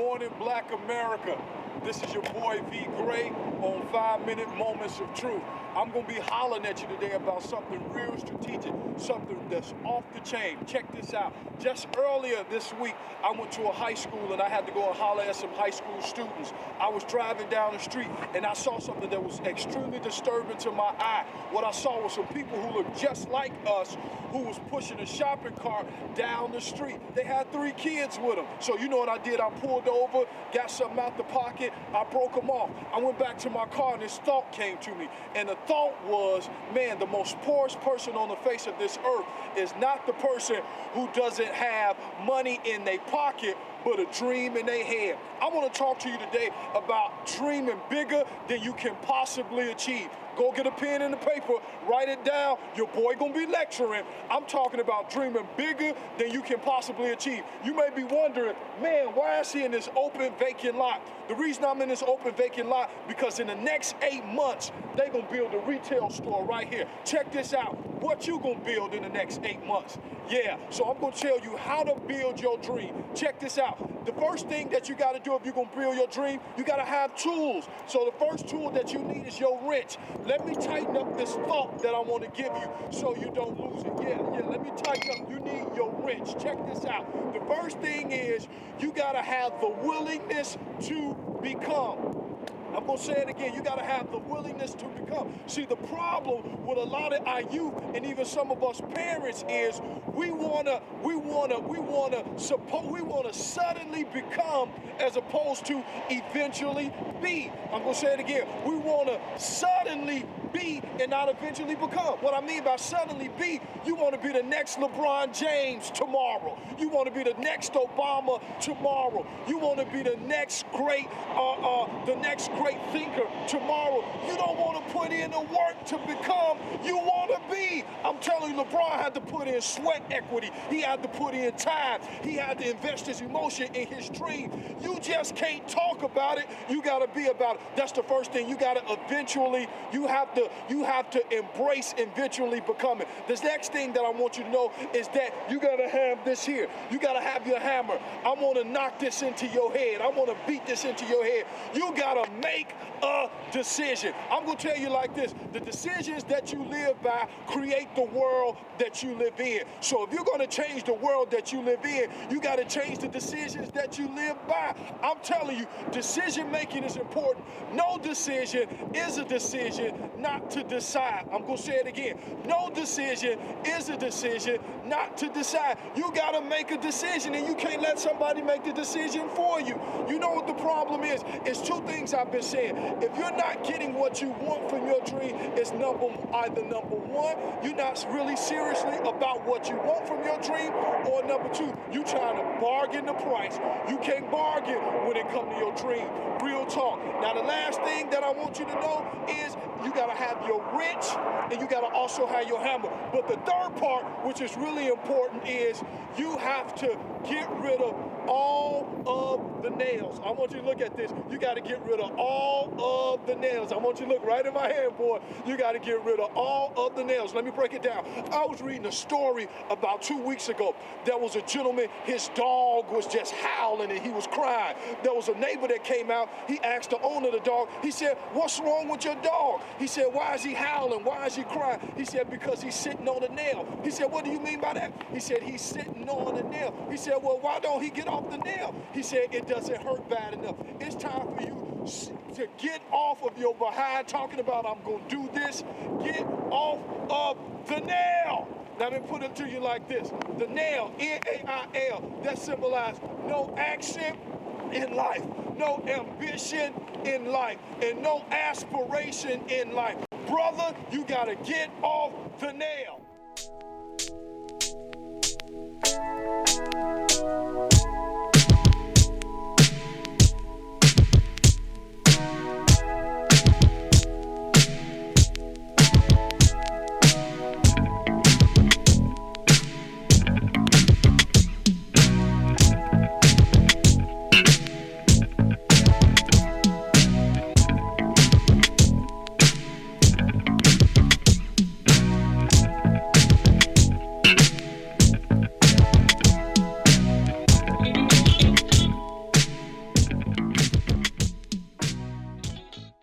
morning, Black America. This is your boy V Gray on 5-Minute Moments of Truth. I'm going to be hollering at you today about something real strategic, something that's off the chain. Check this out. Just earlier this week, I went to a high school and I had to go and holler at some high school students. I was driving down the street and I saw something that was extremely disturbing to my eye. What I saw was some people who looked just like us who was pushing a shopping cart down the street. They had 3 kids with them. So you know what I did? I pulled over, got something out the pocket, I broke them off. I went back to my car and this thought came to me. And the thought was, man, the most poorest person on the face of this earth is not the person who doesn't have money in their pocket, but a dream in their head. I want to talk to you today about dreaming bigger than you can possibly achieve. Go get a pen and a paper, write it down. Your boy gonna be lecturing. I'm talking about dreaming bigger than you can possibly achieve. You may be wondering, man, why is he in this open vacant lot? The reason I'm in this open vacant lot, because in the next 8 months, they gonna build a retail store right here. Check this out. What you gonna build in the next 8 months? Yeah, so I'm gonna tell you how to build your dream. Check this out. The first thing that you gotta do if you're gonna build your dream, you gotta have tools. So the first tool that you need is your wrench. Let me tighten up this thought that I wanna give you so you don't lose it. Yeah, let me tighten up. You need your wrench. Check this out. The first thing is you gotta have the willingness to become. I'm going to say it again. You got to have the willingness to become. See, the problem with a lot of our youth and even some of us parents is we want to suddenly become as opposed to eventually be. I'm going to say it again. We want to suddenly be and not eventually become. What I mean by suddenly be, you want to be the next LeBron James tomorrow. You want to be the next Obama tomorrow. You want to be the next great thinker tomorrow. You don't want to put in the work to become. You want to be. I'm telling you, LeBron had to put in sweat equity. He had to put in time. He had to invest his emotion in his dream. You just can't talk about it. You got to be about it. That's the first thing. You got to eventually, you have to embrace eventually becoming. The next thing that I want you to know is that you got to have this here. You got to have your hammer. I want to knock this into your head. I want to beat this into your head. You got to make a decision. I'm going to tell you like this. The decisions that you live by create the world that you live in. So if you're going to change the world that you live in, you got to change the decisions that you live by. I'm telling you, decision making is important. No decision is a decision not to decide. I'm going to say it again. No decision is a decision not to decide. You got to make a decision and you can't let somebody make the decision for you. You know what the problem is? It's 2 things I've been saying. If you're not getting what you want from your dream, it's either number 1, you're not really seriously about what you want from your dream, or number 2, you trying to bargain the price. You can't bargain when it comes to your dream. Real talk. Now the last thing that I want you to know is you got to have your wrench and you got to also have your hammer. But the third part, which is really important, is you have to get rid of all of the nails. I want you to look at this. You got to get rid of all of the nails. I want you to look right in my hand, boy. You got to get rid of all of the nails. Let me break it down. I was reading a story about 2 weeks ago. There was a gentleman, his dog was just howling and he was crying. There was a neighbor that came out. He asked the owner of the dog, he said, "What's wrong with your dog?" He said, "Why is he howling? Why is he crying?" He said, "Because he's sitting on a nail." He said, "What do you mean by that?" He said, "He's sitting on a nail." He said, "Well, why don't he get off the nail?" He said, "It doesn't hurt bad enough." It's time for you to get off of your behind talking about I'm going to do this. Get off of the nail. Let me put it to you like this. The nail, N-A-I-L, that symbolizes no action in life, no ambition in life, and no aspiration in life. Brother, you got to get off the nail.